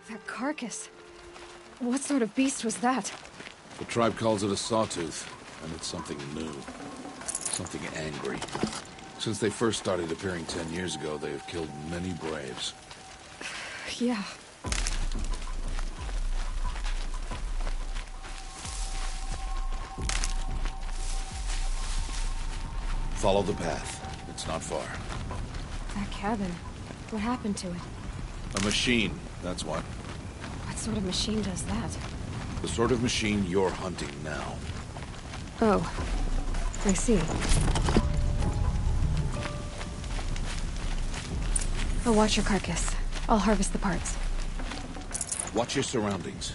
That carcass. What sort of beast was that? The tribe calls it a sawtooth, and it's something new. Something angry. Since they first started appearing 10 years ago, they have killed many braves. Yeah. Follow the path. It's not far. That cabin. What happened to it? A machine, that's what. What sort of machine does that? The sort of machine you're hunting now. Oh. I see. I'll watch your carcass. I'll harvest the parts. Watch your surroundings.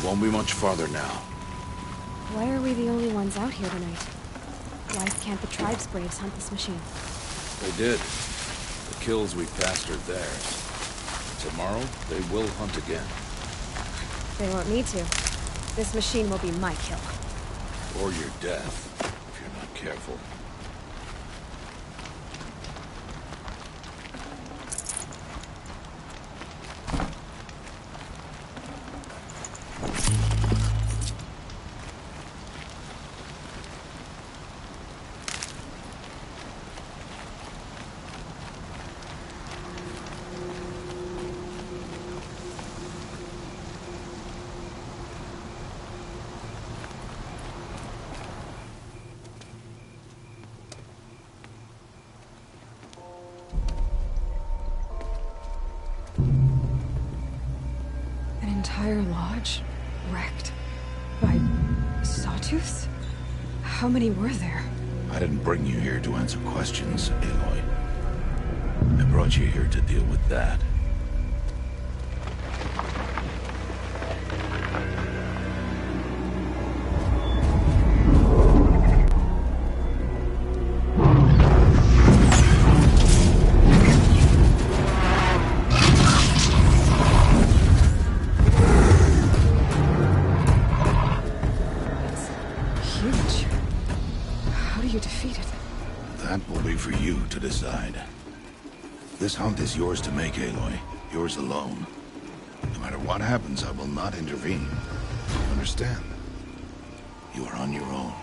Won't be much farther now. Why are we the only ones out here tonight? Why can't the tribe's braves hunt this machine? They did. The kills we passed are theirs. Tomorrow, they will hunt again. They won't need to. This machine will be my kill. Or your death, if you're not careful. Entire lodge wrecked by sawtooths? How many were there? I didn't bring you here to answer questions, Aloy. I brought you here to deal with that. This hunt is yours to make, Aloy. Yours alone. No matter what happens, I will not intervene. Understand? You are on your own.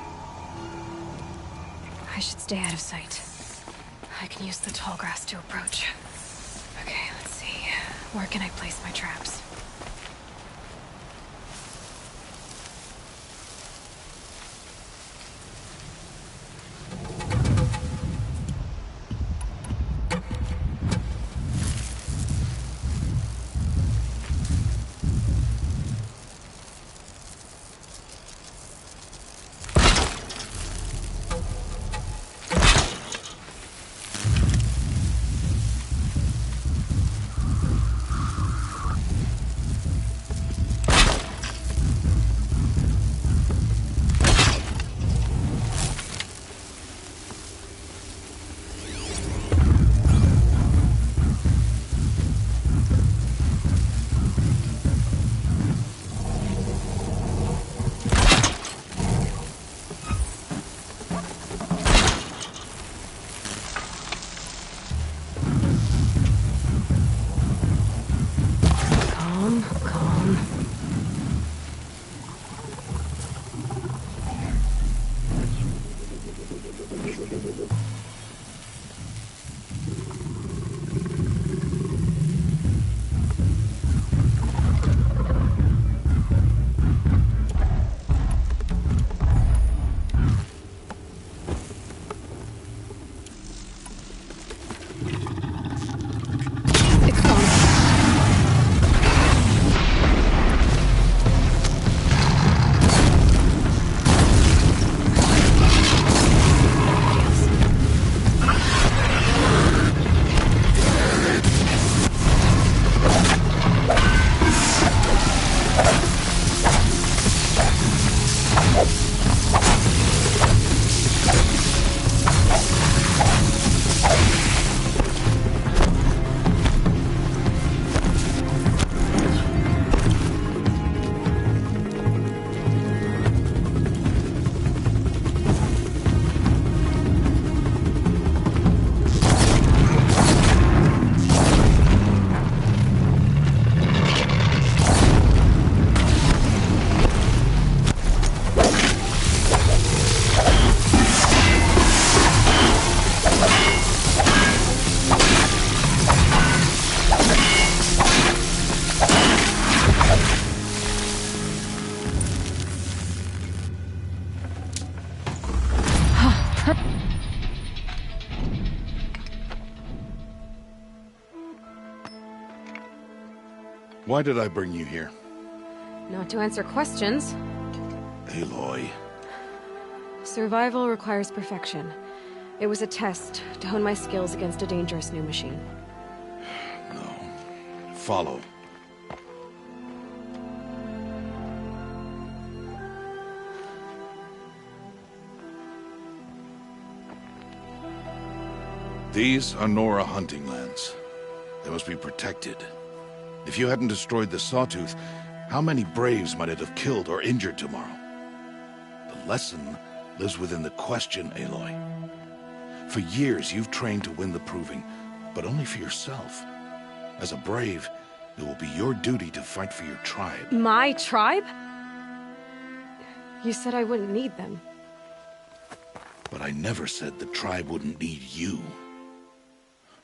I should stay out of sight. I can use the tall grass to approach. Okay, let's see. Where can I place my traps? Why did I bring you here? Not to answer questions. Aloy. Survival requires perfection. It was a test to hone my skills against a dangerous new machine. No. Follow. These are Nora hunting lands. They must be protected. If you hadn't destroyed the Sawtooth, how many Braves might it have killed or injured tomorrow? The lesson lives within the question, Aloy. For years, you've trained to win the Proving, but only for yourself. As a Brave, it will be your duty to fight for your tribe. My tribe? You said I wouldn't need them. But I never said the tribe wouldn't need you.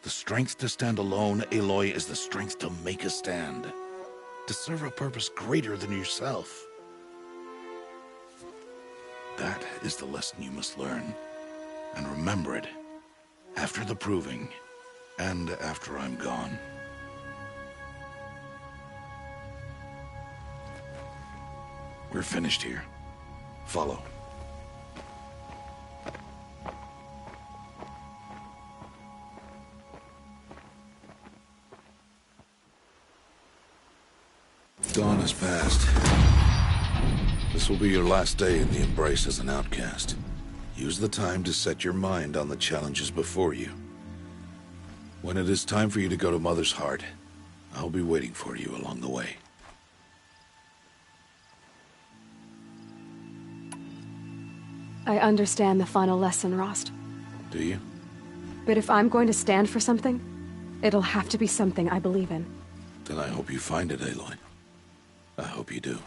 The strength to stand alone, Aloy, is the strength to make a stand. To serve a purpose greater than yourself. That is the lesson you must learn. And remember it. After the Proving. And after I'm gone. We're finished here. Follow. Dawn has passed. This will be your last day in the Embrace as an outcast. Use the time to set your mind on the challenges before you. When it is time for you to go to Mother's Heart, I'll be waiting for you along the way. I understand the final lesson, Rost. Do you? But if I'm going to stand for something, it'll have to be something I believe in. Then I hope you find it, Aloy. I hope you do.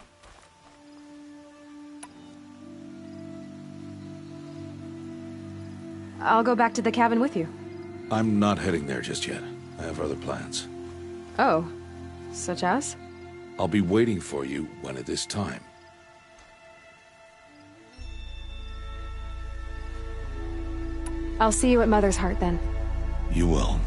I'll go back to the cabin with you. I'm not heading there just yet. I have other plans. Oh, such as? I'll be waiting for you when it is time. I'll see you at Mother's Heart then. You will.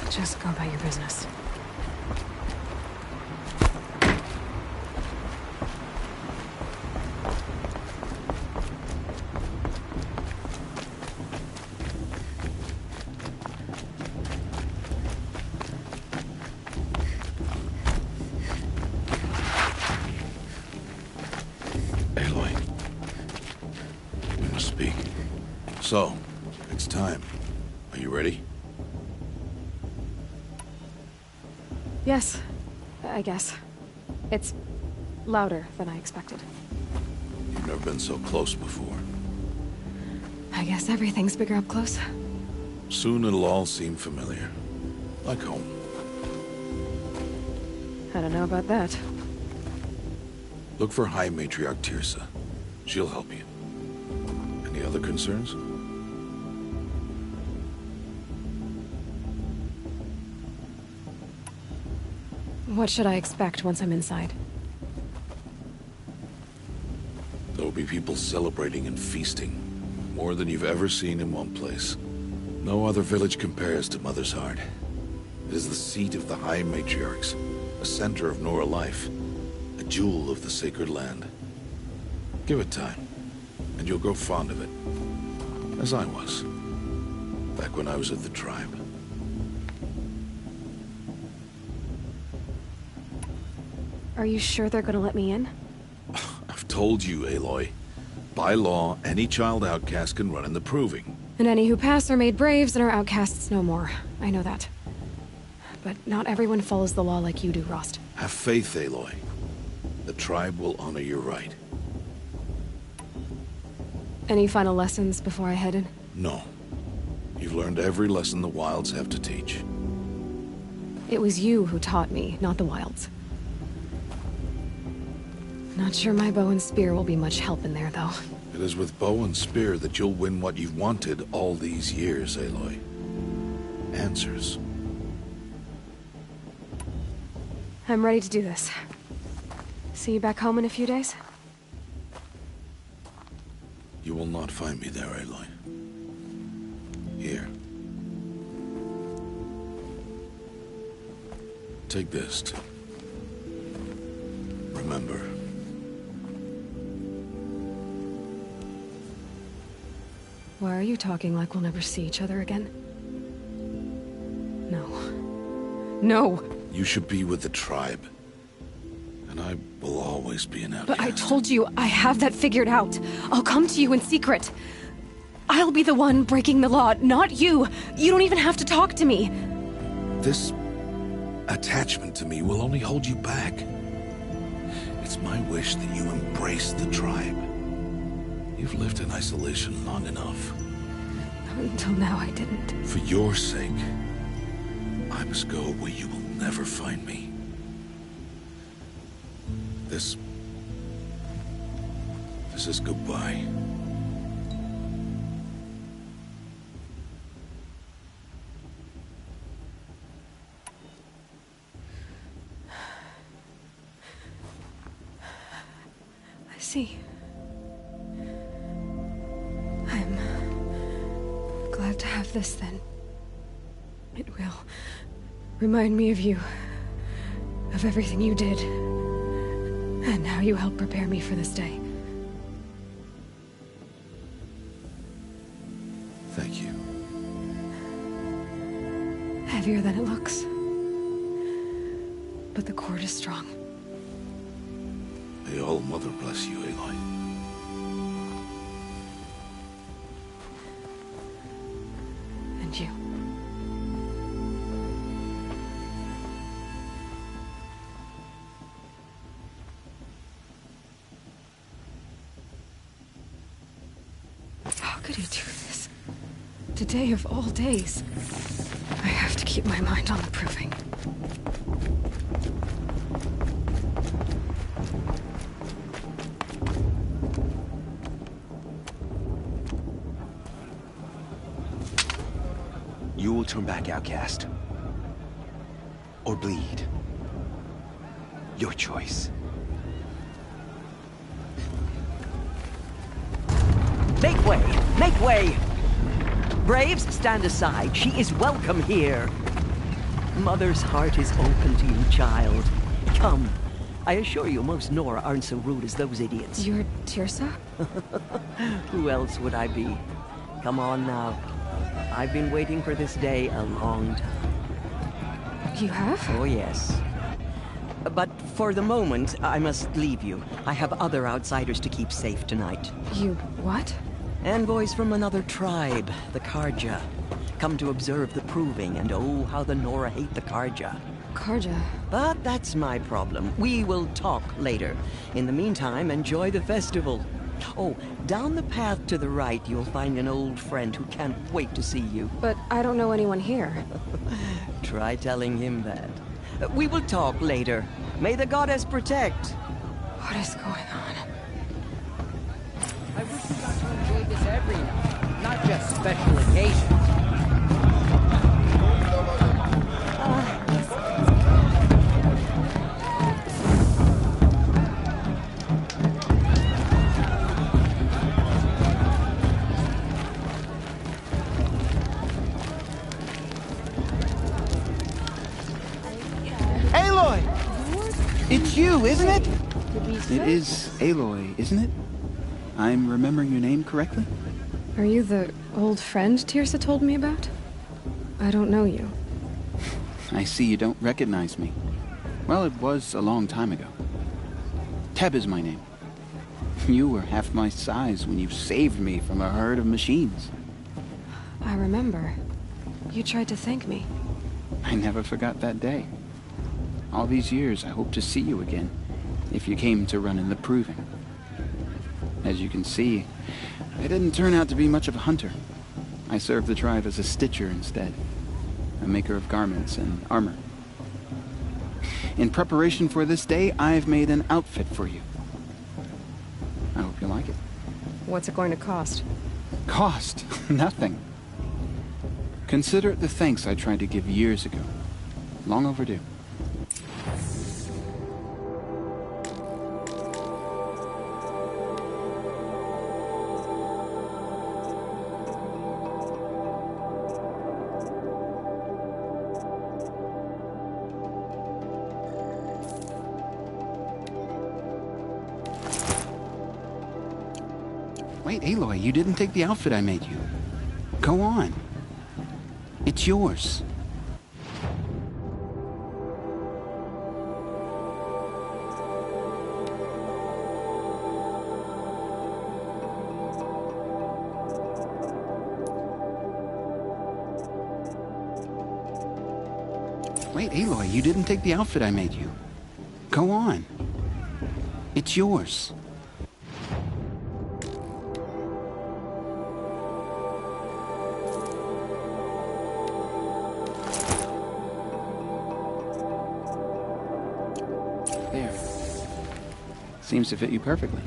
Just go about your business. Aloy, we must speak. So, it's time. Are you ready? Yes, I guess. It's louder than I expected. You've never been so close before. I guess everything's bigger up close. Soon it'll all seem familiar. Like home. I don't know about that. Look for High Matriarch Tirsa. She'll help you. Any other concerns? What should I expect once I'm inside? There'll be people celebrating and feasting. More than you've ever seen in one place. No other village compares to Mother's Heart. It is the seat of the High Matriarchs, a center of Nora life, a jewel of the sacred land. Give it time, and you'll grow fond of it. As I was, back when I was at the tribe. Are you sure they're gonna let me in? I've told you, Aloy. By law, any child outcast can run in the Proving. And any who pass are made braves and are outcasts no more. I know that. But not everyone follows the law like you do, Rost. Have faith, Aloy. The tribe will honor your right. Any final lessons before I head in? No. You've learned every lesson the Wilds have to teach. It was you who taught me, not the Wilds. Not sure my bow and spear will be much help in there, though. It is with bow and spear that you'll win what you've wanted all these years, Aloy. Answers. I'm ready to do this. See you back home in a few days? You will not find me there, Aloy. Here. Take this, too. Remember. Why are you talking like we'll never see each other again? No. No! You should be with the tribe. And I will always be an outcast. But I told you, I have that figured out. I'll come to you in secret. I'll be the one breaking the law, not you. You don't even have to talk to me. This attachment to me will only hold you back. It's my wish that you embrace the tribe. You've lived in isolation long enough. Until now, I didn't. For your sake, I must go where you will never find me. This is goodbye. I see. I'm glad to have this, then. It will remind me of you, of everything you did, and how you helped prepare me for this day. Thank you. Heavier than it looks. But the cord is strong. May All-Mother bless you, Aloy. And you. How could he do this? Today of all days. I have to keep my mind on the Proving. You will turn back, outcast. Or bleed. Your choice. Make way! Make way! Braves, stand aside. She is welcome here. Mother's heart is open to you, child. Come. I assure you, most Nora aren't so rude as those idiots. You're Tirsa? Who else would I be? Come on now. I've been waiting for this day a long time. You have? Oh, yes. But for the moment, I must leave you. I have other outsiders to keep safe tonight. You what? Envoys from another tribe, the Karja. Come to observe the proving, and oh, how the Nora hate the Karja. Karja? But that's my problem. We will talk later. In the meantime, enjoy the festival. Oh, down the path to the right, you'll find an old friend who can't wait to see you. But I don't know anyone here. Try telling him that. We will talk later. May the goddess protect. What is going on? I wish we got to enjoy this every night, not just special occasions. It's you, isn't it? It is Aloy, isn't it? I'm remembering your name correctly? Are you the old friend Tirsa told me about? I don't know you. I see you don't recognize me. Well, it was a long time ago. Teb is my name. You were half my size when you saved me from a herd of machines. I remember. You tried to thank me. I never forgot that day. All these years, I hope to see you again, if you came to run in the proving. As you can see, I didn't turn out to be much of a hunter. I served the tribe as a stitcher instead, a maker of garments and armor. In preparation for this day, I've made an outfit for you. I hope you like it. What's it going to cost? Cost? Nothing. Consider it the thanks I tried to give years ago. Long overdue. Wait, Aloy, you didn't take the outfit I made you. Go on. It's yours. Wait, Aloy, you didn't take the outfit I made you. Go on. It's yours. There. Seems to fit you perfectly.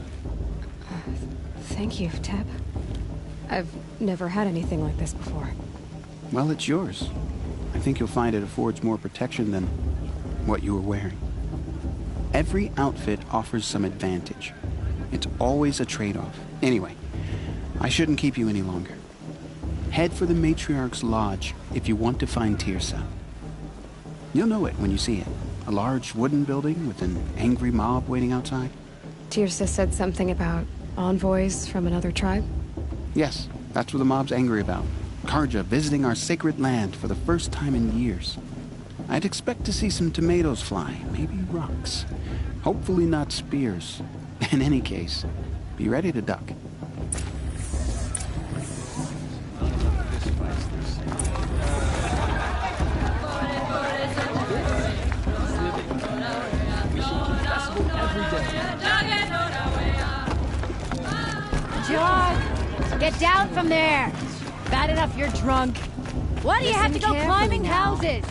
Thank you, Teb. I've never had anything like this before. Well, it's yours. I think you'll find it affords more protection than what you were wearing. Every outfit offers some advantage. It's always a trade-off. Anyway, I shouldn't keep you any longer. Head for the Matriarch's Lodge if you want to find Tirsa. You'll know it when you see it. A large wooden building with an angry mob waiting outside. Tirsa said something about envoys from another tribe? Yes, that's what the mob's angry about. Karja visiting our sacred land for the first time in years. I'd expect to see some tomatoes fly, maybe rocks. Hopefully not spears. In any case, be ready to duck. John, get down from there. Bad enough you're drunk. Why do you have to go climbing houses?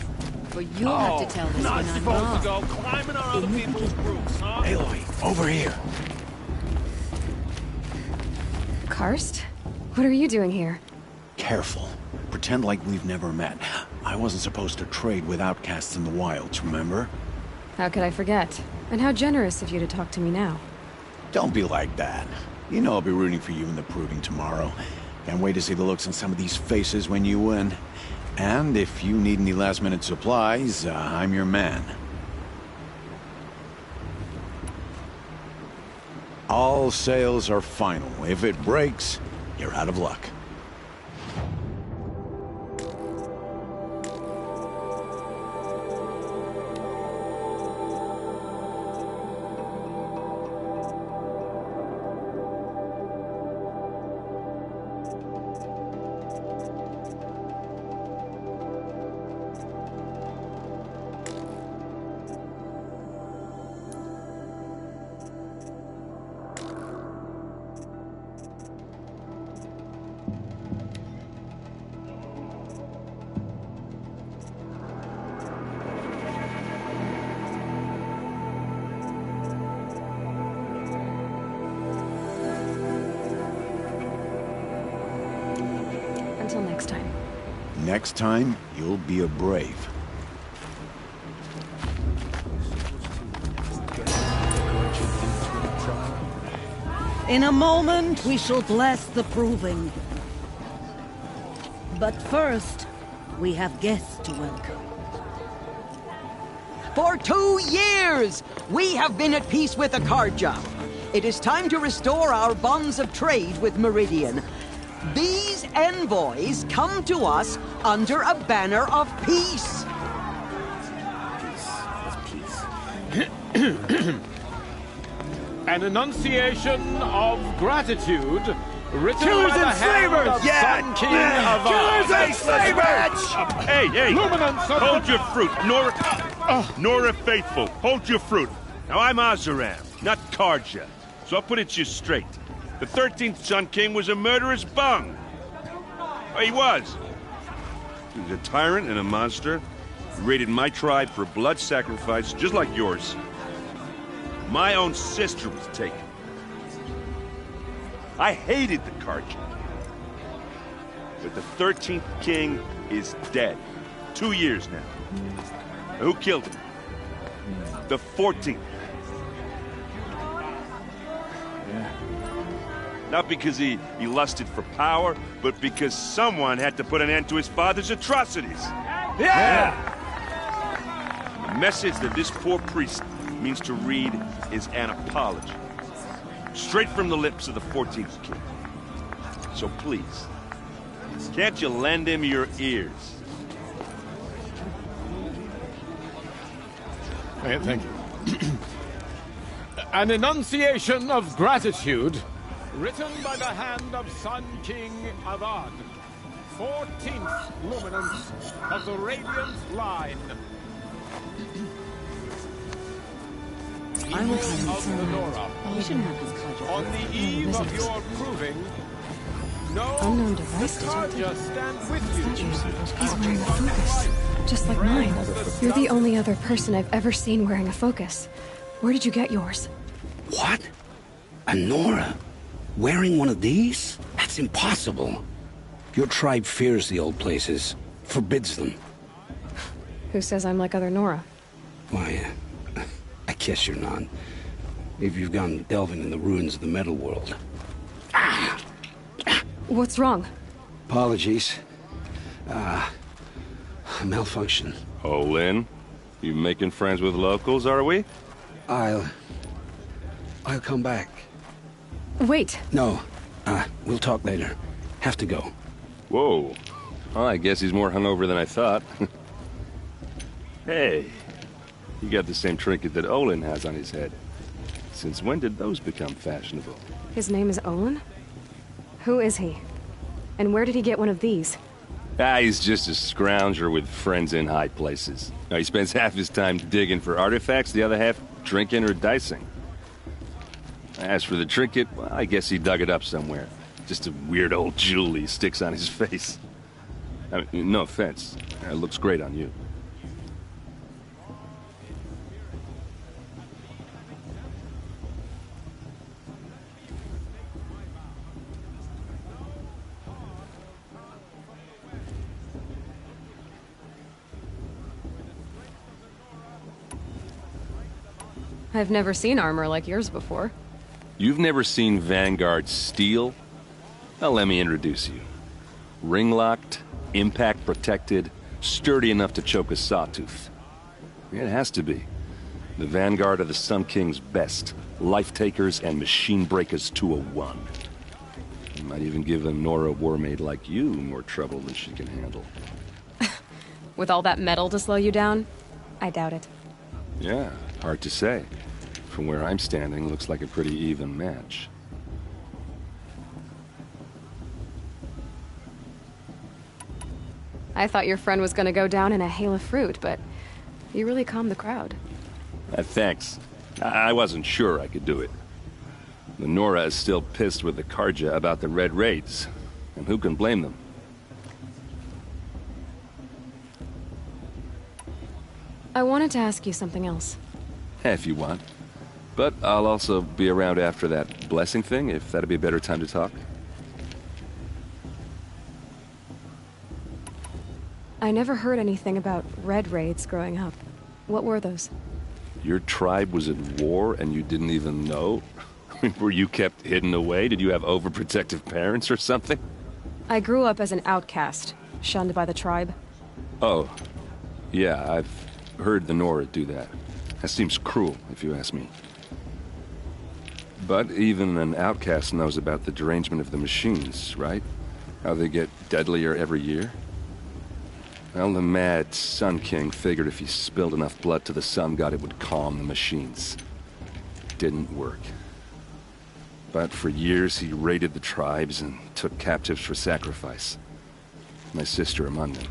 But you'll have to tell this when I'm wrong. Go climbing on other people's roofs, huh? Aloy, over here. Karst? What are you doing here? Careful. Pretend like we've never met. I wasn't supposed to trade with outcasts in the wilds, remember? How could I forget? And how generous of you to talk to me now. Don't be like that. You know I'll be rooting for you in the proving tomorrow. Can't wait to see the looks on some of these faces when you win. And if you need any last-minute supplies, I'm your man. All sales are final. If it breaks, you're out of luck. Until next time. Next time, you'll be a brave. In a moment, we shall bless the proving. But first, we have guests to welcome. For 2 years, we have been at peace with Akarja. It is time to restore our bonds of trade with Meridian. These envoys come to us under a banner of peace. An enunciation of gratitude written Killers by the and hand slavers! of Sun King of Killers and slavers! Hey, hey! Luminance of Hold your fruit, Nora Faithful. Hold your fruit. Now I'm Azaram, not Karja, so I'll put it to you straight. The 13th Sun King was a murderous bung. Oh, he was. He was a tyrant and a monster. He raided my tribe for blood sacrifice, just like yours. My own sister was taken. I hated the Karja. But the 13th king is dead. 2 years now. Who killed him? The 14th. Not because he lusted for power, but because someone had to put an end to his father's atrocities. Yeah! The message that this poor priest means to read is an apology. Straight from the lips of the 14th king. So please, can't you lend him your ears? Thank you. An enunciation of gratitude written by the hand of Sun King Avad, 14th luminance of the Radiant Line. I will come Of the Nora. We shouldn't have this Kaja. On the eve of your proving, know Unknown the device detected. Kaja stand with you. He's wearing a focus, just like mine. You're the only other person I've ever seen wearing a focus. Where did you get yours? What? A Nora? Wearing one of these? That's impossible. Your tribe fears the old places, forbids them. Who says I'm like other Nora? Why, I guess you're not. If you've gone delving in the ruins of the metal world. What's wrong? Apologies. A malfunction. Oh, Lynn, you making friends with locals, are we? I'll come back. Wait. No. We'll talk later. Have to go. Whoa. Well, I guess he's more hungover than I thought. Hey, you got the same trinket that Olin has on his head. Since when did those become fashionable? His name is Olin? Who is he? And where did he get one of these? He's just a scrounger with friends in high places. Now, he spends half his time digging for artifacts, the other half drinking or dicing. As for the trinket, well, I guess he dug it up somewhere. Just a weird old jewel he sticks on his face. I mean, no offense. It looks great on you. I've never seen armor like yours before. You've never seen Vanguard steel? Well, let me introduce you. Ring-locked, impact protected, sturdy enough to choke a sawtooth. It has to be. The vanguard of the Sun King's best. Life-takers and machine breakers to a one. You might even give a Nora warmaid like you more trouble than she can handle. With all that metal to slow you down? I doubt it. Yeah, hard to say. From where I'm standing, looks like a pretty even match. I thought your friend was gonna go down in a hail of fruit, but you really calmed the crowd. Thanks. I wasn't sure I could do it. The Nora is still pissed with the Karja about the Red Raids, and who can blame them? I wanted to ask you something else. If you want. But I'll also be around after that blessing thing, if that'd be a better time to talk. I never heard anything about Red Raids growing up. What were those? Your tribe was at war and you didn't even know? Were you kept hidden away? Did you have overprotective parents or something? I grew up as an outcast, shunned by the tribe. Oh. Yeah, I've heard the Nora do that. That seems cruel, if you ask me. But even an outcast knows about the derangement of the machines, right? How they get deadlier every year? Well, the mad Sun King figured if he spilled enough blood to the Sun God, it would calm the machines. Didn't work. But for years, he raided the tribes and took captives for sacrifice. My sister among them.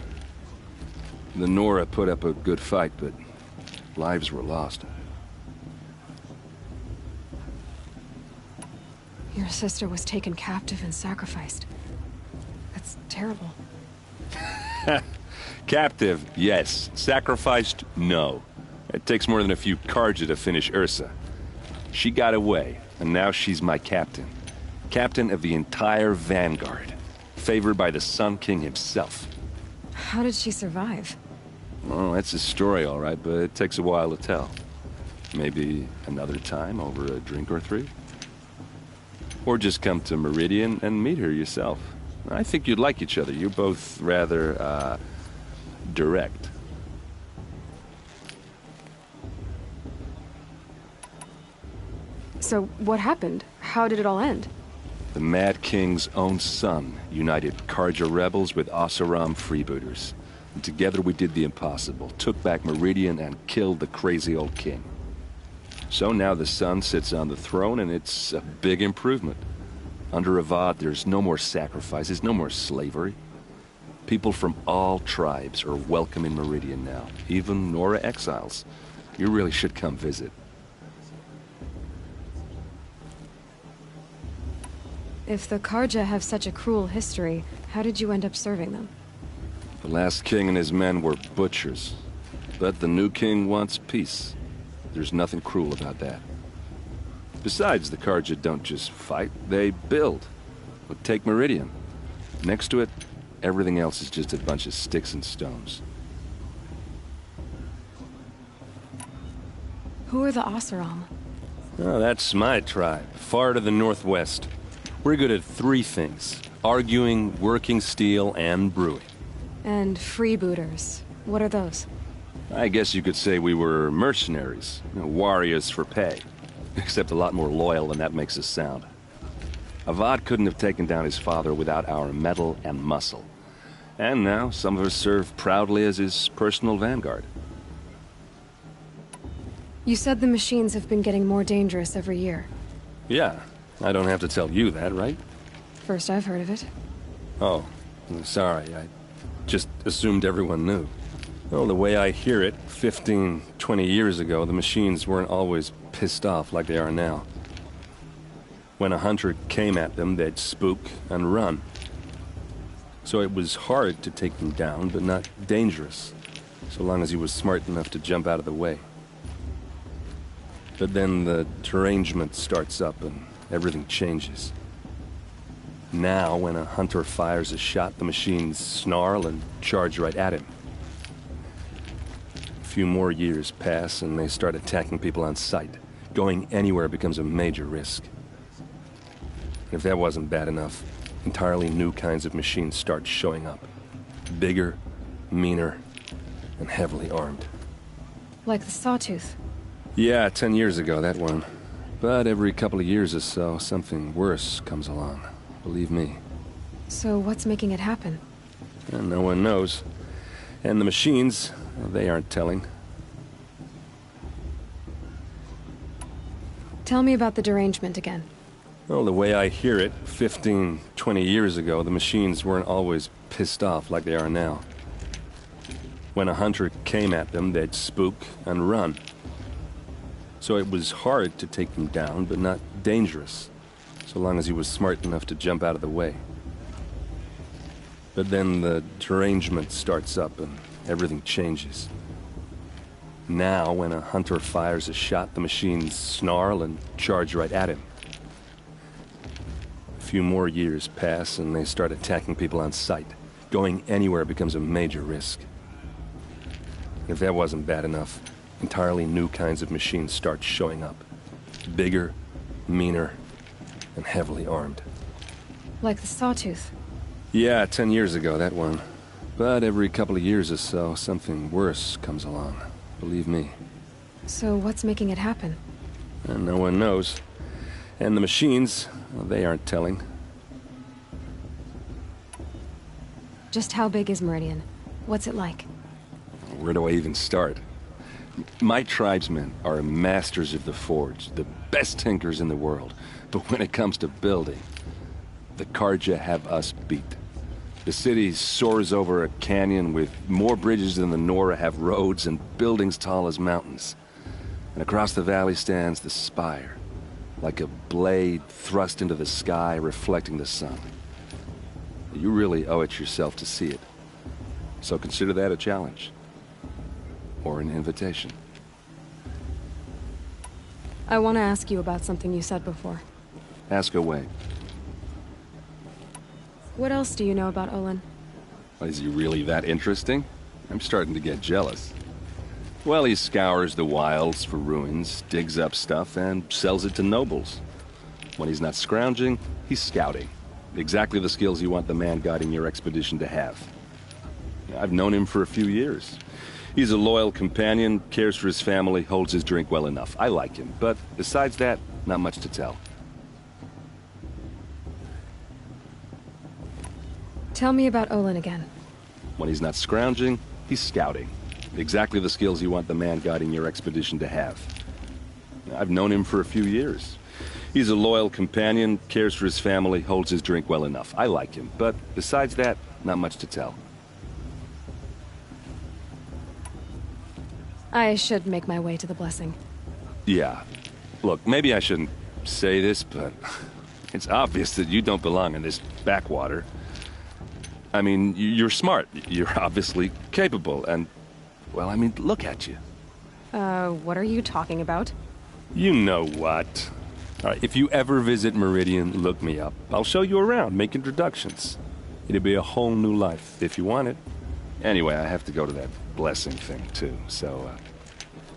The Nora put up a good fight, but lives were lost. Your sister was taken captive and sacrificed. That's terrible. Captive, yes. Sacrificed, no. It takes more than a few Karja to finish Ursa. She got away, and now she's my captain. Captain of the entire Vanguard. Favored by the Sun King himself. How did she survive? Well, that's a story, all right, but it takes a while to tell. Maybe another time over a drink or three? Or just come to Meridian and meet her yourself. I think you'd like each other. You're both rather, direct. So, what happened? How did it all end? The Mad King's own son united Karja rebels with Oseram freebooters. And together we did the impossible, took back Meridian and killed the crazy old king. So now the son sits on the throne and it's a big improvement. Under Avad, there's no more sacrifices, no more slavery. People from all tribes are welcome in Meridian now, even Nora exiles. You really should come visit. If the Karja have such a cruel history, how did you end up serving them? The last king and his men were butchers. But the new king wants peace. There's nothing cruel about that. Besides, the Karja don't just fight, they build. But take Meridian. Next to it, everything else is just a bunch of sticks and stones. Who are the Oseram? Oh, that's my tribe, far to the northwest. We're good at three things. Arguing, working steel, and brewing. And freebooters. What are those? I guess you could say we were mercenaries. Warriors for pay. Except a lot more loyal than that makes us sound. Avad couldn't have taken down his father without our metal and muscle. And now, some of us serve proudly as his personal vanguard. You said the machines have been getting more dangerous every year. Yeah, I don't have to tell you that, right? First I've heard of it. Oh, sorry, I just assumed everyone knew. Well, the way I hear it, 15, 20 years ago, the machines weren't always pissed off like they are now. When a hunter came at them, they'd spook and run. So it was hard to take them down, but not dangerous, so long as he was smart enough to jump out of the way. But then the derangement starts up and everything changes. Now, when a hunter fires a shot, the machines snarl and charge right at him. A few more years pass and they start attacking people on sight. Going anywhere becomes a major risk. If that wasn't bad enough, entirely new kinds of machines start showing up. Bigger, meaner, and heavily armed. Like the Sawtooth. Yeah, 10 years ago, that one. But every couple of years or so, something worse comes along. Believe me. So what's making it happen? And no one knows. And the machines, they aren't telling. Tell me about the derangement again. Well, the way I hear it, 15, 20 years ago, the machines weren't always pissed off like they are now. When a hunter came at them, they'd spook and run. So it was hard to take them down, but not dangerous, so long as he was smart enough to jump out of the way. But then the derangement starts up and everything changes. Now, when a hunter fires a shot, the machines snarl and charge right at him. A few more years pass and they start attacking people on sight. Going anywhere becomes a major risk. If that wasn't bad enough, entirely new kinds of machines start showing up. Bigger, meaner, and heavily armed. Like the Sawtooth. Yeah, 10 years ago, that one. But every couple of years or so, something worse comes along. Believe me. So what's making it happen? And no one knows. And the machines, well, they aren't telling. Just how big is Meridian? What's it like? Where do I even start? My tribesmen are masters of the forge, the best tinkers in the world. But when it comes to building, the Carja have us beat. The city soars over a canyon with more bridges than the Nora have roads and buildings tall as mountains. And across the valley stands the spire, like a blade thrust into the sky reflecting the sun. You really owe it yourself to see it. So consider that a challenge. Or an invitation. I want to ask you about something you said before. Ask away. What else do you know about Olin? Is he really that interesting? I'm starting to get jealous. Well, he scours the wilds for ruins, digs up stuff, and sells it to nobles. When he's not scrounging, he's scouting. Exactly the skills you want the man guiding your expedition to have. I've known him for a few years. He's a loyal companion, cares for his family, holds his drink well enough. I like him, but besides that, not much to tell. Tell me about Olin again. When he's not scrounging, he's scouting. Exactly the skills you want the man guiding your expedition to have. I've known him for a few years. He's a loyal companion, cares for his family, holds his drink well enough. I like him, but besides that, not much to tell. I should make my way to the blessing. Yeah. Look, maybe I shouldn't say this, but it's obvious that you don't belong in this backwater. I mean, you're smart. You're obviously capable, and, well, I mean, look at you. What are you talking about? You know what. All right, if you ever visit Meridian, look me up. I'll show you around, make introductions. It'll be a whole new life, if you want it. Anyway, I have to go to that blessing thing, too, so,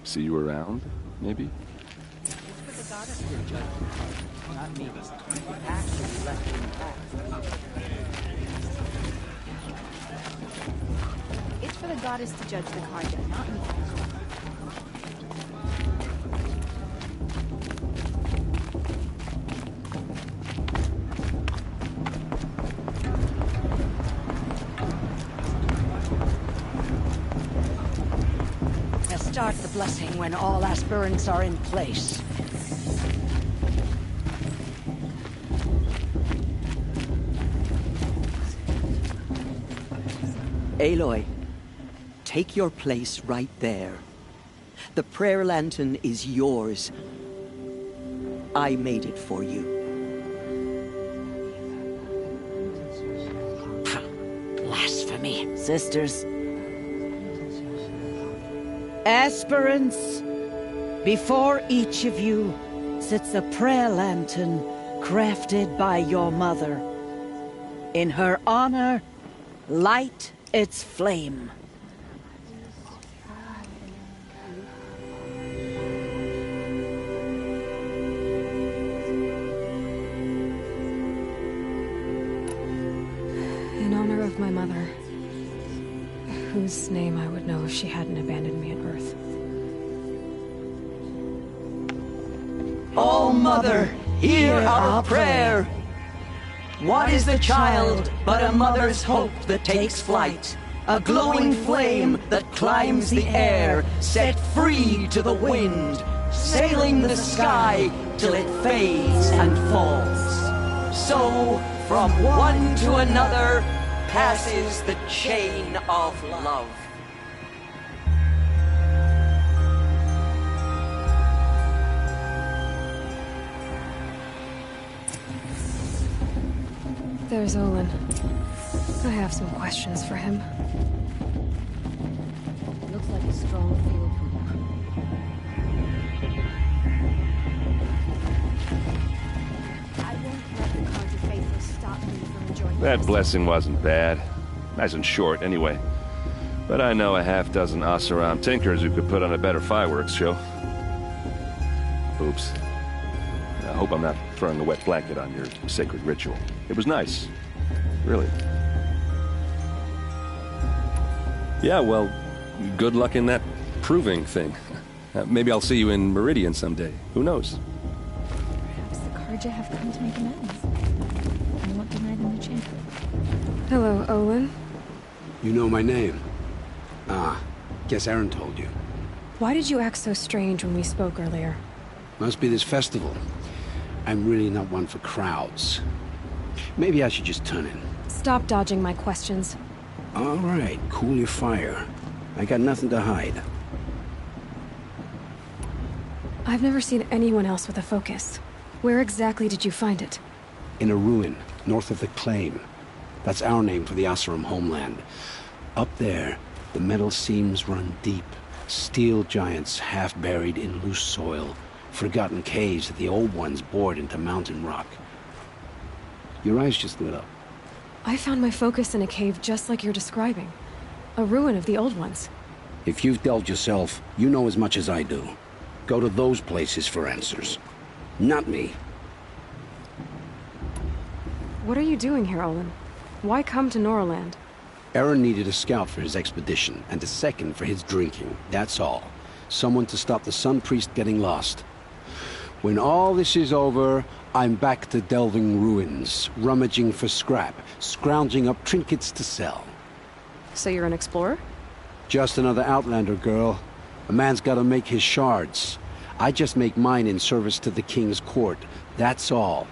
see you around, maybe? Not me. Actually left it intact. It's for the goddess to judge the Carja, not me. Start the blessing when all aspirants are in place. Aloy, take your place right there. The prayer lantern is yours. I made it for you. Blasphemy, sisters. Aspirants, before each of you sits a prayer lantern crafted by your mother. In her honor, light its flame. In honor of my mother, whose name I would know if she hadn't abandoned me at birth. Oh, Mother, hear our prayer. What is the child but a mother's hope that takes flight? A glowing flame that climbs the air, set free to the wind, sailing the sky till it fades and falls. So, from one to another, passes the chain of love. There's Olin. I have some questions for him. Looks like a strong field I won't let the Carja faithful stop me from enjoying That blessing wasn't bad. Nice and short, anyway. But I know a half-dozen Oseram tinkers who could put on a better fireworks show. Oops. I hope I'm not throwing a wet blanket on your sacred ritual. It was nice. Really. Yeah, well, good luck in that proving thing. Maybe I'll see you in Meridian someday. Who knows? Perhaps the Carja have come to make amends. I won't deny them the chance. Hello, Olin. You know my name? Ah, guess Aaron told you. Why did you act so strange when we spoke earlier? Must be this festival. I'm really not one for crowds. Maybe I should just turn in. Stop dodging my questions. All right, cool your fire. I got nothing to hide. I've never seen anyone else with a focus. Where exactly did you find it? In a ruin, north of the Claim. That's our name for the Oseram homeland. Up there, the metal seams run deep. Steel giants half buried in loose soil. Forgotten caves that the old ones bored into mountain rock. Your eyes just lit up. I found my focus in a cave just like you're describing. A ruin of the old ones. If you've delved yourself, you know as much as I do. Go to those places for answers. Not me. What are you doing here, Olin? Why come to Noraland? Aaron needed a scout for his expedition, and a second for his drinking. That's all. Someone to stop the Sun Priest getting lost. When all this is over, I'm back to delving ruins, rummaging for scrap, scrounging up trinkets to sell. So you're an explorer? Just another Outlander, girl. A man's gotta make his shards. I just make mine in service to the King's court. That's all.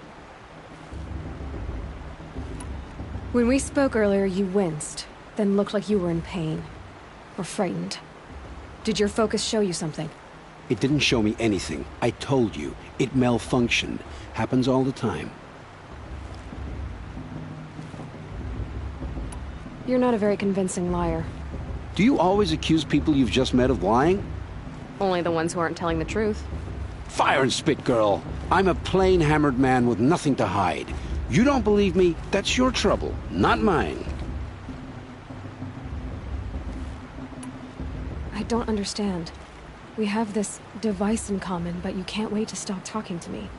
When we spoke earlier, you winced, then looked like you were in pain. Or frightened. Did your focus show you something? It didn't show me anything. I told you. It malfunctioned. Happens all the time. You're not a very convincing liar. Do you always accuse people you've just met of lying? Only the ones who aren't telling the truth. Fire and spit, girl. I'm a plain hammered man with nothing to hide. You don't believe me? That's your trouble, not mine. I don't understand. We have this device in common, but you can't wait to stop talking to me.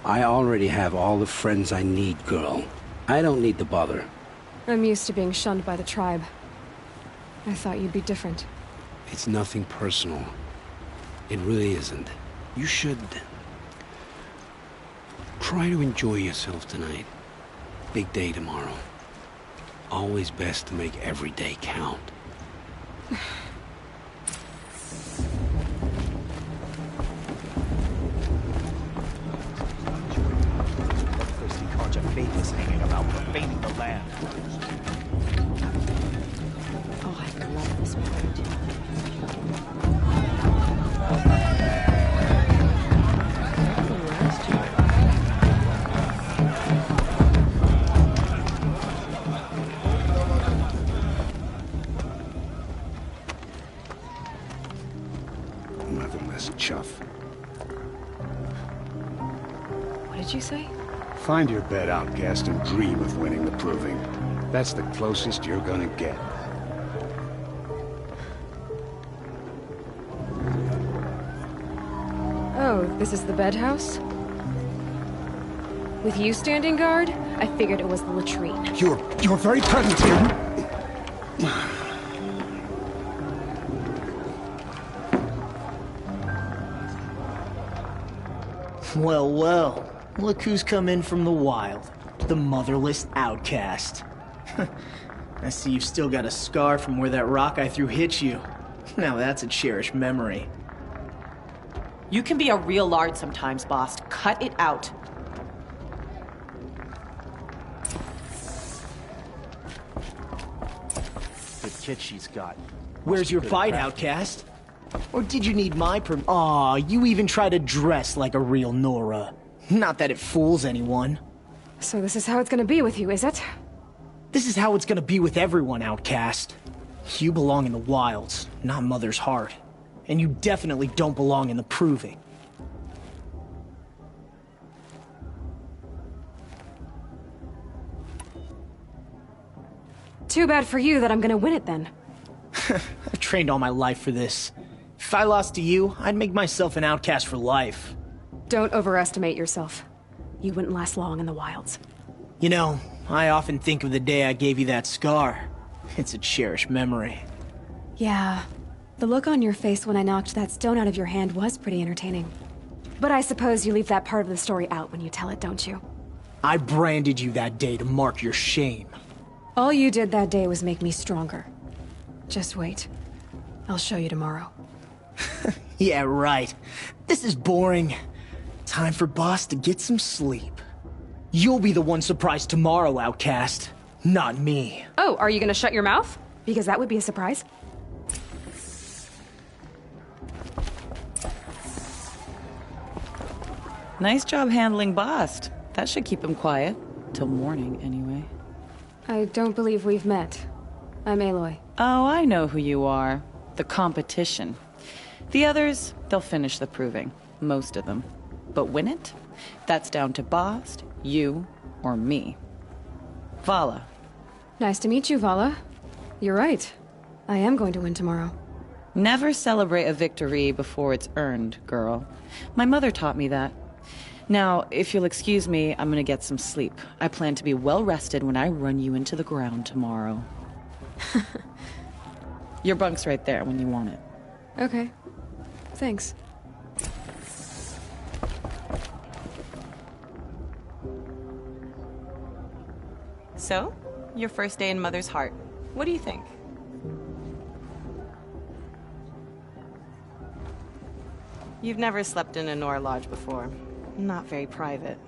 I already have all the friends I need, girl. I don't need the bother. I'm used to being shunned by the tribe. I thought you'd be different. It's nothing personal. It really isn't. You should... try to enjoy yourself tonight. Big day tomorrow. Always best to make every day count. Bloodthirsty Carja faithless hanging about, profaning the land. Oh, I love this part. Motherless chuff. What did you say? Find your bed, outcast, and dream of winning the proving. That's the closest you're gonna get. Oh, this is the bedhouse? With you standing guard, I figured it was the latrine. Your very presence here... Well, well. Look who's come in from the wild. The motherless outcast. I see you've still got a scar from where that rock I threw hit you. Now that's a cherished memory. You can be a real lard sometimes, boss. Cut it out. Good kid she's got. Where's your fight, outcast? Or did you need my Aw, you even try to dress like a real Nora. Not that it fools anyone. So this is how it's gonna be with you, is it? This is how it's gonna be with everyone, outcast. You belong in the wilds, not Mother's heart. And you definitely don't belong in the proving. Too bad for you that I'm gonna win it then. I've trained all my life for this. If I lost to you, I'd make myself an outcast for life. Don't overestimate yourself. You wouldn't last long in the wilds. You know, I often think of the day I gave you that scar. It's a cherished memory. Yeah. The look on your face when I knocked that stone out of your hand was pretty entertaining. But I suppose you leave that part of the story out when you tell it, don't you? I branded you that day to mark your shame. All you did that day was make me stronger. Just wait. I'll show you tomorrow. Yeah, right. This is boring. Time for Boss to get some sleep. You'll be the one surprised tomorrow, outcast. Not me. Oh, are you gonna shut your mouth? Because that would be a surprise. Nice job handling Bast. That should keep him quiet. Till morning, anyway. I don't believe we've met. I'm Aloy. Oh, I know who you are. The competition. The others, they'll finish the proving. Most of them. But win it? That's down to Bast, you, or me. Vala. Nice to meet you, Vala. You're right. I am going to win tomorrow. Never celebrate a victory before it's earned, girl. My mother taught me that. Now, if you'll excuse me, I'm gonna get some sleep. I plan to be well rested when I run you into the ground tomorrow. Your bunk's right there when you want it. Okay. Thanks. So, your first day in Mother's heart. What do you think? You've never slept in a Nora lodge before. Not very private.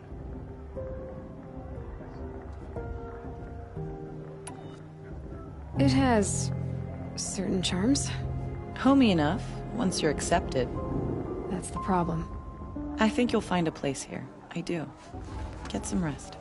It has certain charms. Homey enough, once you're accepted. That's the problem. I think you'll find a place here. I do. Get some rest.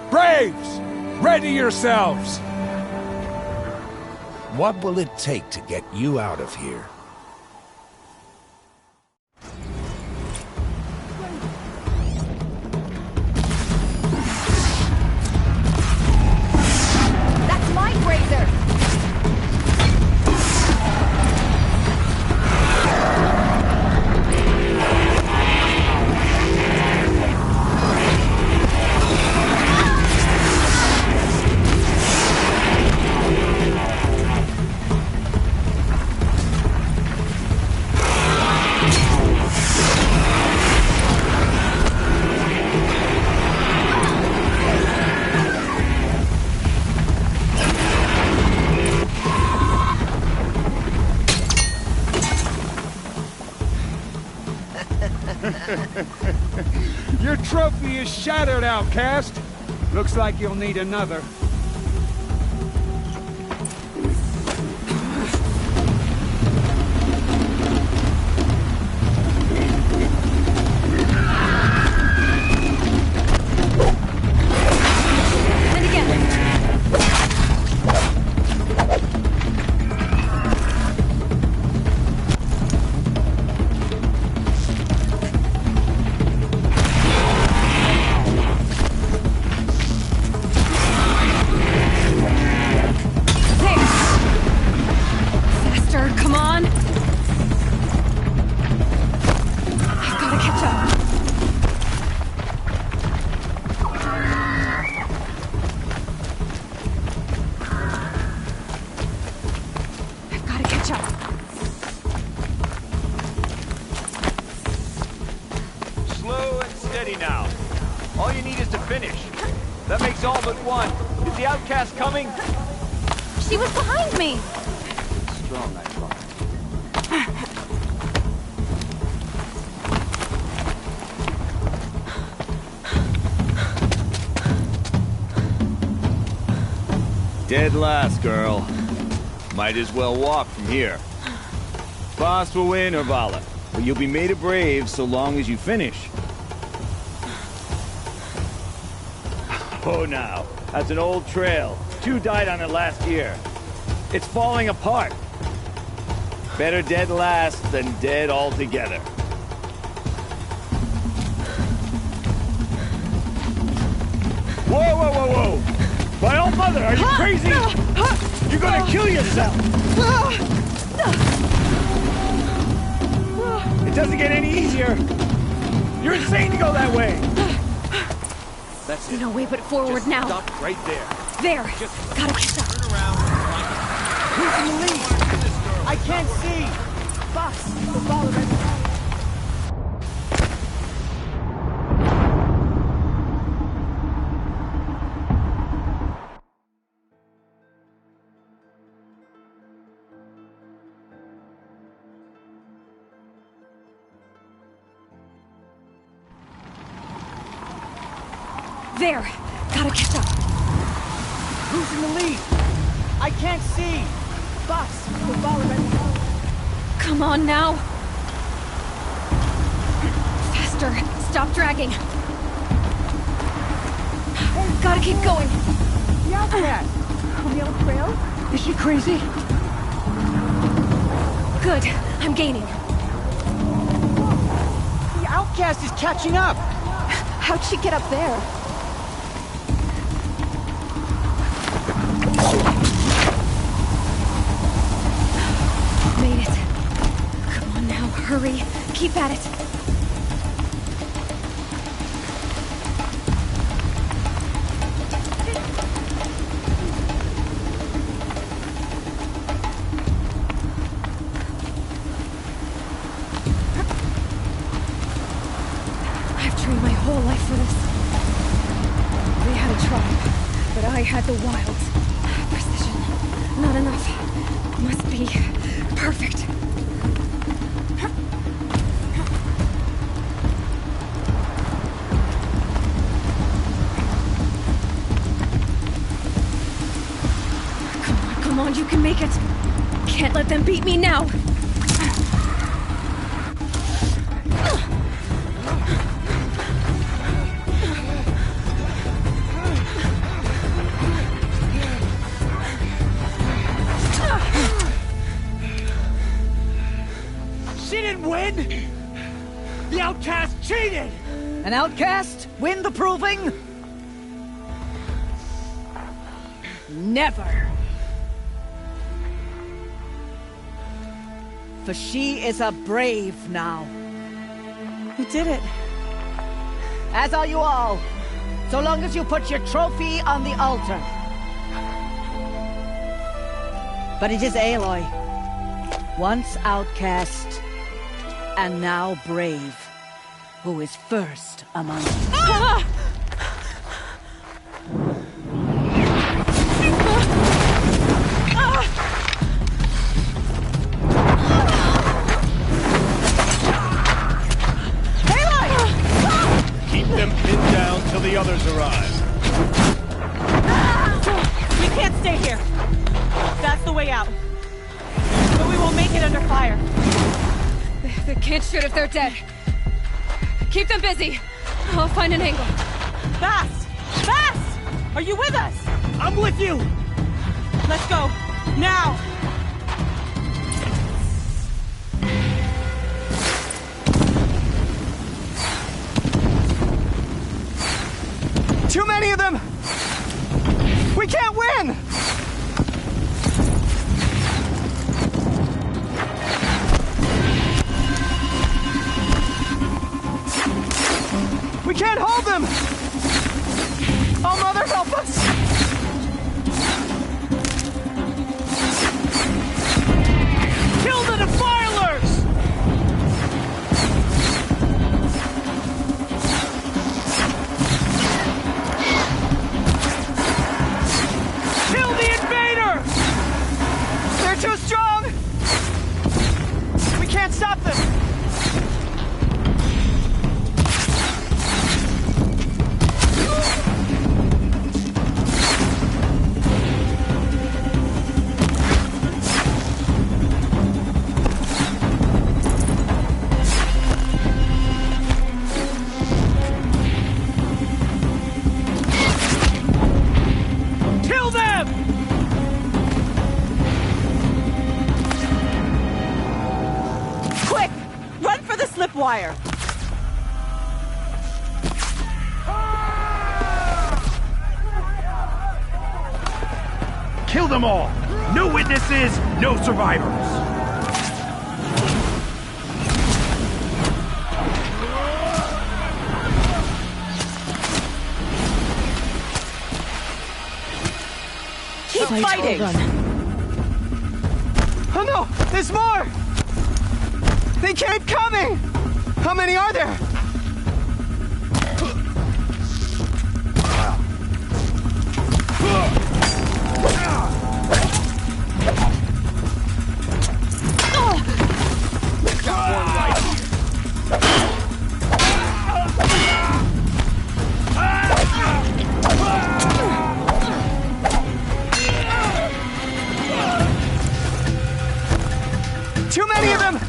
Braves! Ready yourselves! What will it take to get you out of here? That's my razor! trophy is shattered, outcast. Looks like you'll need another. Slow and steady now. All you need is to finish. That makes all but one. Is the outcast coming? She was behind me! Strong, I thought. Dead last, girl. Might as well walk from here. Boss will win or Vala, but you'll be made a brave so long as you finish. Oh, now, that's an old trail. 2 died on it last year. It's falling apart. Better dead last than dead altogether. Whoa, whoa, whoa, whoa! My old mother, are you crazy? You're gonna kill yourself! It doesn't get any easier! You're insane to go that way! That's it. No way but forward Just now. Stop right there. There! Just Gotta catch up. turn around. Who's in the lead? I can't see! Fox, the ball already. There! Gotta catch up. Who's in the lead? I can't see! Fox, the ball already. Come on now! Faster! Stop dragging! Gotta keep going! The outcast! On the old trail? Is she crazy? Good. I'm gaining. The outcast is catching up! How'd she get up there? Made it. Come on now, hurry. Keep at it. I've trained my whole life for this. They had a tribe, but I had the wilds. Precision. Not enough. Must be perfect. Come on, you can make it. Can't let them beat me now. She didn't win! The outcast cheated! An outcast? Win the proving? Never. For she is a brave now. You did it. As are you all. So long as you put your trophy on the altar. But it is Aloy. Once outcast, and now brave, who is first among us. Ah! Keep them pinned Stay here. That's the way out. But we won't make it under fire. They can't shoot if they're dead. Keep them busy. I'll find an angle. Fast! Fast! Are you with us? I'm with you! Let's go. Now! Too many of them! We can't win! We can't hold them! Oh, Mother, help us! Kill the defilers! Kill the invader! They're too strong! We can't stop them! Kill them! Quick! Run for the slipwire! Kill them all! No witnesses, no survivors! Keep fighting! Oh no! There's more! They keep coming! How many are there? Too many of them!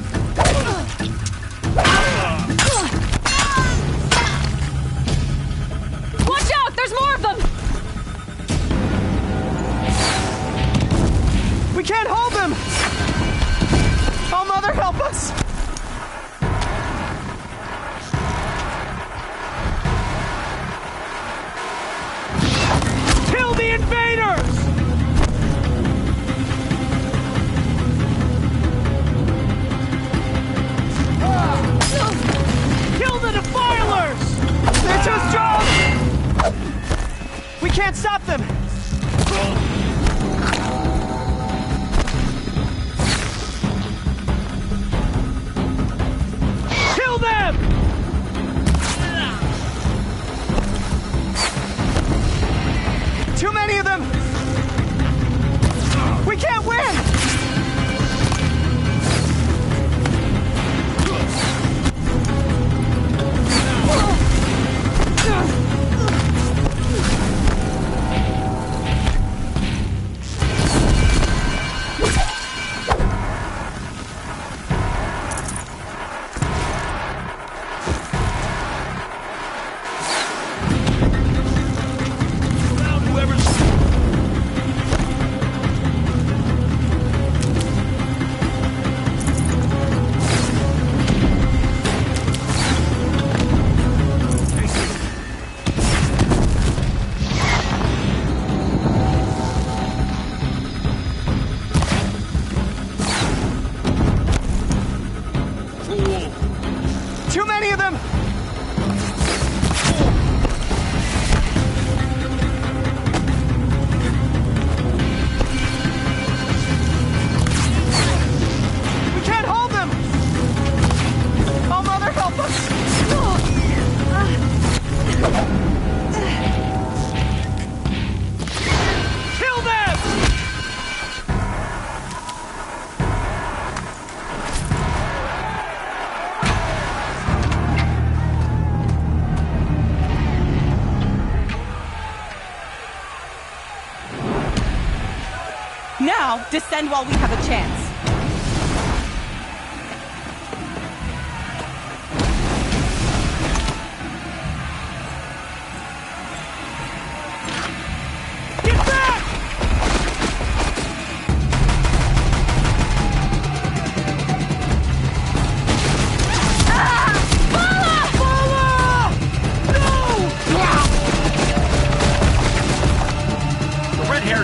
Now, descend while we have a chance.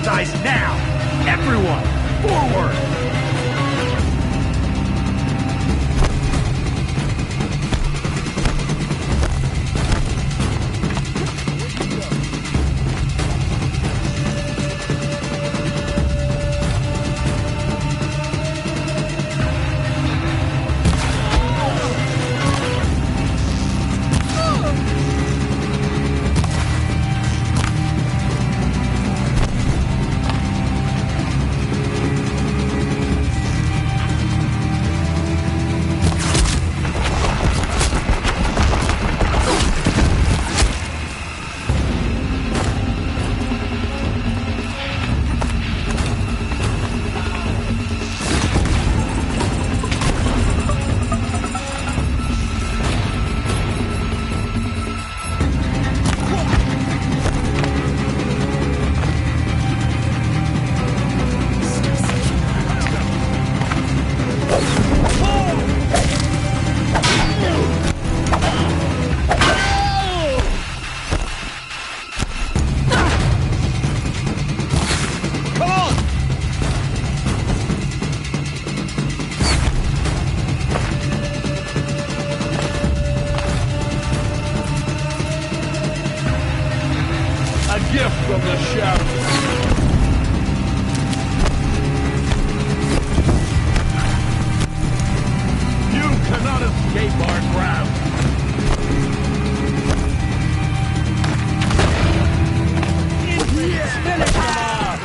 Dies now! Everyone, forward! Gift from the shadows. You cannot escape our grasp. Finish him off!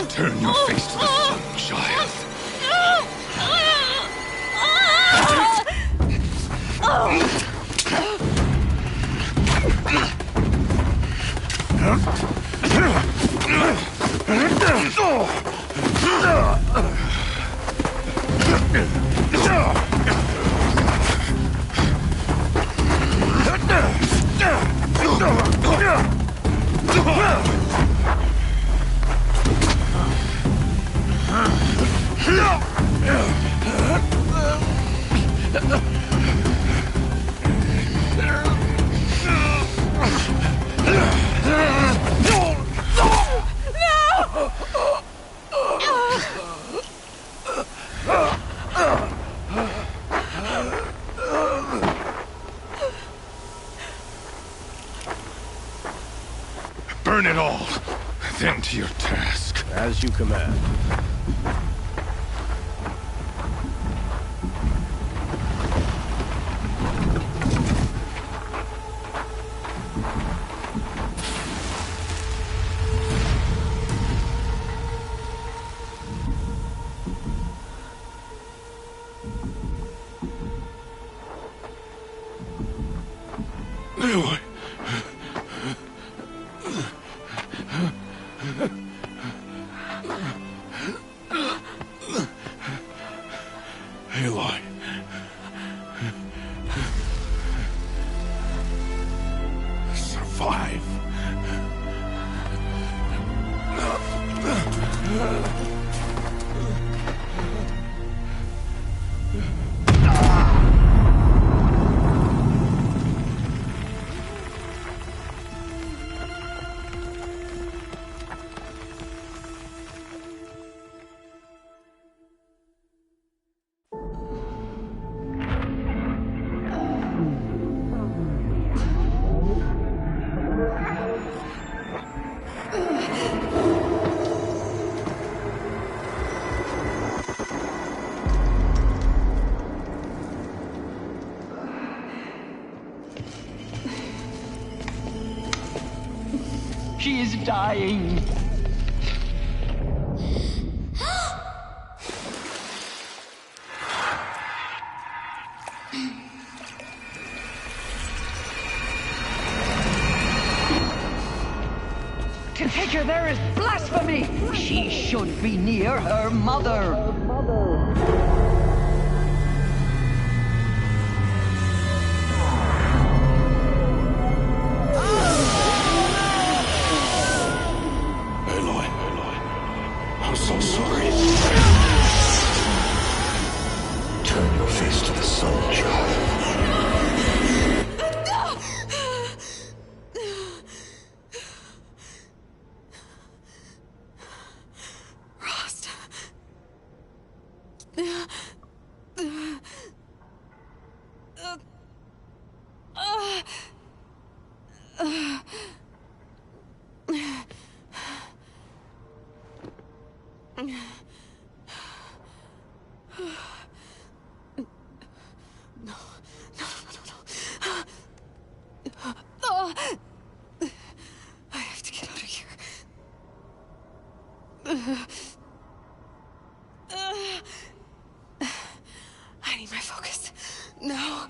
Turn your face to the sun, child. Burn it all, then to your task. As you command. Aloy. Aloy. Survive. She is dying. To take her there is blasphemy. She should be near her mother. I'm so sorry. Turn your face to the sun, child. Rost. I have to get out of here. I need my focus. No.